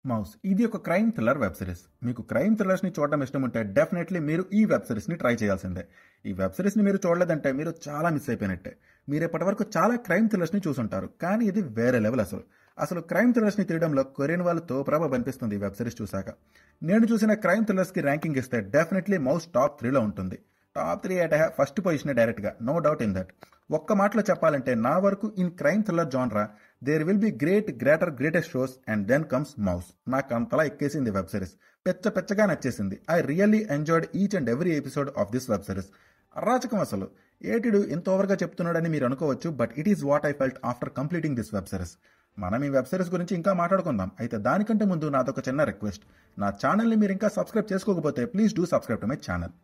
Mouse ఇది ఒక crime thriller web series. మీకు క్రైమ్ థ్రిల్లర్స్ ని చూడడం ఇష్టం ఉంటే డెఫినెట్లీ మీరు ఈ వెబ్ సిరీస్ ని ట్రై చేయాల్సిందే. ఈ వెబ్ సిరీస్ ని మీరు చూడలేదంటే మీరు చాలా మిస్ అయిపోయినట్టే. మీరు ఇప్పటి వరకు చాలా క్రైమ్ థ్రిల్లర్స్ ని చూసుంటారు, కానీ ఇది వేరే లెవెల్. అసలు క్రైమ్ థ్రిల్లర్స్ ని తీయడంలో కొరియన్ వాళ్ళు తోప్రాబా అనిపిస్తుంది ఈ వెబ్ సిరీస్ చూశాక. నేను చూసిన క్రైమ్ థ్రిల్లర్స్ కి ర్యాంకింగ్ ఇస్తే డెఫినెట్లీ మౌస్ టాప్ 3లో ఉంటుంది. టాప్ 3 అంటే ఫస్ట్ పొజిషన్ డైరెక్ట్ గా, నో డౌట్ ఇన్ దట్. ఒక్క మాటలో చెప్పాలంటే నా వరకు in crime thriller genre there will be greatest shows and then comes Mouse. నాకు అంతలా ఎక్కేసింది వెబ్ సిరీస్, పెచ్చగా నచ్చేసింది. I really enjoyed each and every episode of this web series. అరాచకం అసలు. ఏటిడు ఎంత ఓవర్గా చెప్తున్నాడని మీరు అనుకోవచ్చు, but it is what I felt after completing this web series. మనం ఈ వెబ్ సిరీస్ గురించి ఇంకా మాట్లాడుకుందాం. అయితే దానికంటే ముందు నాదొక చిన్న రిక్వెస్ట్. నా ఛానల్ని మీరు ఇంకా సబ్స్క్రైబ్ చేసుకోకపోతే please do subscribe to my channel.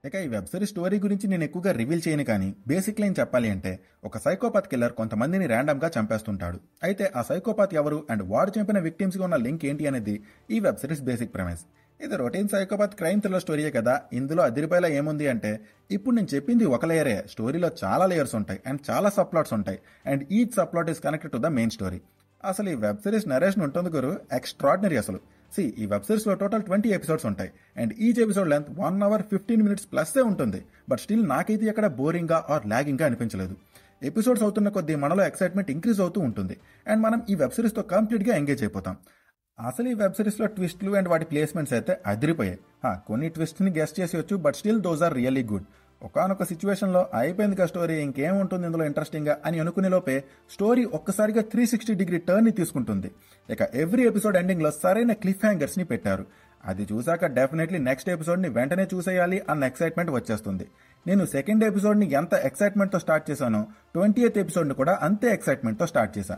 ఇక ఈ వెబ్ సిరీస్ స్టోరీ గురించి నేను ఎక్కువగా రివీల్ చేయను, కానీ బేసిక్ లైన్ చెప్పాలి అంటే ఒక సైకోపాత్ కిల్లర్ కొంతమందిని ర్యాండమ్ గా చంపేస్తుంటాడు. అయితే ఆ సైకోపాత్ ఎవరు అండ్ వాడు చంపిన విక్టిమ్స్ గా ఉన్న లింక్ ఏంటి అనేది ఈ వెబ్ సిరీస్ బేసిక్ ప్రెమైస్. ఇది రొటీన్ సైకోపాత్ క్రైమ్ థ్రిల్లర్ స్టోరీయే కదా. ఇందులో అదిరిపోయేలా ఏముంది అంటే, ఇప్పుడు నేను చెప్పింది ఒక లేయరే. స్టోరీలో చాలా లేయర్స్ ఉంటాయి అండ్ చాలా సబ్ ప్లాట్స్ ఉంటాయి, and each sub plot is connected to the main story. అసలు ఈ వెబ్ సిరీస్ నరేషన్ ఉంటుంది గురు, ఎక్స్ట్రాడినరీ అసలు. ఈ వెబ్ సిరీస్ లో టోటల్ 20 ఎపిసోడ్స్ ఉంటాయి and each episode length 1 hour 15 minutes ప్లస్సే ఉంటుంది. బట్ స్టిల్ నాకైతే ఎక్కడ బోరింగ్ గా ఆర్ లాగింగ్ గా అనిపించలేదు. ఎపిసోడ్స్ అవుతున్న కొద్దీ మనలో ఎక్సైట్మెంట్ ఇంక్రీజ్ అవుతూ ఉంటుంది అండ్ మనం ఈ వెబ్ సిరీస్ తో కంప్లీట్ గా ఎంగేజ్ అయిపోతాం. అసలు ఈ వెబ్ సిరీస్ లో ట్విస్ట్లు అండ్ వాటి ప్లేస్మెంట్స్ అయితే అదిరిపోయాయి. కొన్ని ట్విస్ట్ ని గెస్ట్ చేసేయచ్చు, but still those are really good. ఒకనొక సిచ్యువేషన్ లో అయిపోయింది కదా స్టోరీ, ఇంకేముంటుంది ఇందులో ఇంట్రెస్టింగ్ గా అని అనుకునే లోపే స్టోరీ ఒక్కసారిగా 360-degree టర్న్ ని తీసుకుంటుంది. ఇక ఎవ్రీ ఎపిసోడ్ ఎండింగ్ లో సరైన క్లిఫ్ హ్యాంగర్స్ ని పెట్టారు. అది చూసాక డెఫినెట్లీ నెక్స్ట్ ఎపిసోడ్ ని వెంటనే చూసేయాలి అన్న ఎక్సైట్మెంట్ వచ్చేస్తుంది. నేను సెకండ్ ఎపిసోడ్ ని ఎంత ఎక్సైట్మెంట్ తో స్టార్ట్ చేశానో 20th ఎపిసోడ్ ని కూడా అంతే ఎక్సైట్మెంట్ తో స్టార్ట్ చేశా.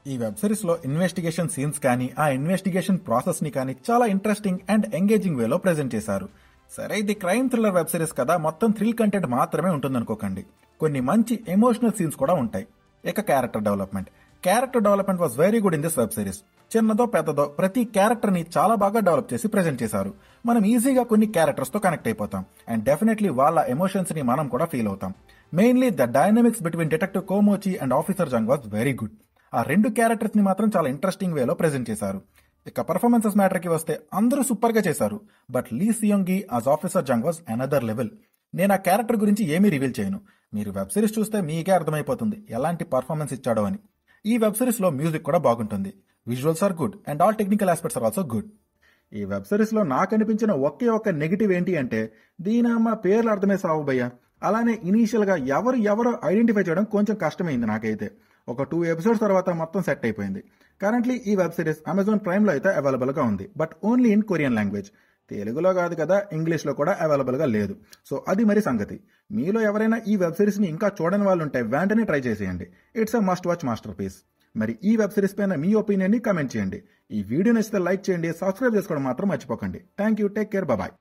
ఈ వెబ్ సిరీస్ లో ఇన్వెస్టిగేషన్ సీన్స్ కానీ ఆ ఇన్వెస్టిగేషన్ ప్రాసెస్ ని కానీ చాలా ఇంట్రెస్టింగ్ అండ్ ఎంగేజింగ్ వేలో ప్రెజెంట్ చేశారు. సరే, ఇది క్రైమ్ థ్రిల్లర్ వెబ్ సిరీస్ కదా, మొత్తం థ్రిల్ కంటెంట్ మాత్రమే ఉంటుందనుకోకండి. కొన్ని మంచి ఎమోషనల్ సీన్స్ కూడా ఉంటాయి. ఇక character development was very good in this web series. చిన్నదో పెద్దదో ప్రతి క్యారెక్టర్ ని చాలా బాగా డెవలప్ చేసి ప్రెజెంట్ చేశారు. మనం ఈజీగా కొన్ని క్యారెక్టర్స్ తో కనెక్ట్ అయిపోతాం అండ్ డెఫినెట్లీ వాళ్ళ ఎమోషన్స్ ని మనం కూడా ఫీల్ అవుతాం. Mainly the dynamics between detective Komochi and officer Jung was very good. ఆ రెండు క్యారెక్టర్స్ ని మాత్రం చాలా ఇంట్రెస్టింగ్ వేలో ప్రెజెంట్ చేశారు. ఇక పర్ఫార్మెన్సెస్ మ్యాటర్ కి వస్తే అందరూ సూపర్ గా చేశారు, but Lee Seunggi as officer Jung was another level. నేను ఆ క్యారెక్టర్ గురించి ఏమీ రివీల్ చేయను, మీరు వెబ్ సిరీస్ చూస్తే మీకే అర్థమైపోతుంది ఎలాంటి పర్ఫార్మెన్స్ ఇచ్చాడో అని. ఈ వెబ్ సిరీస్ లో మ్యూజిక్ కూడా బాగుంటుంది, visuals are good and all technical aspects are also good. ఈ వెబ్ సిరీస్ లో నాకు అనిపించిన ఒకే ఒక్క నెగిటివ్ ఏంటి అంటే, దీనమ్మ పేర్లు అర్థమే సావు భయ్య. అలానే ఇనీషియల్ గా ఎవరో ఐడెంటిఫై చేయడం కొంచెం కష్టమైంది నాకైతే. ఒక 2 ఎపిసోడ్స్ తర్వాత మొత్తం సెట్ అయిపోయింది. కరెంట్లీ ఈ వెబ్ సిరీస్ అమెజాన్ ప్రైమ్ లో అయితే అవైలబుల్ గా ఉంది, but only in Korean language. తెలుగులో కాదు కదా, ఇంగ్లీష్ లో కూడా అవైలబుల్ గా లేదు. సో అది మరి సంగతి. మీలో ఎవరైనా ఈ వెబ్ సిరీస్ ని ఇంకా చూడని వాళ్ళు ఉంటే వెంటనే ట్రై చేసేయండి. It's a must watch masterpiece. మరి ఈ వెబ్ సిరీస్ పైన మీ ఒపీనియన్ ని కమెంట్ చేయండి. ఈ వీడియో నచ్చితే లైక్ చేయండి, సబ్స్క్రైబ్ చేసుకోవడం మాత్రం మర్చిపోకండి. Thank you, take care, bye.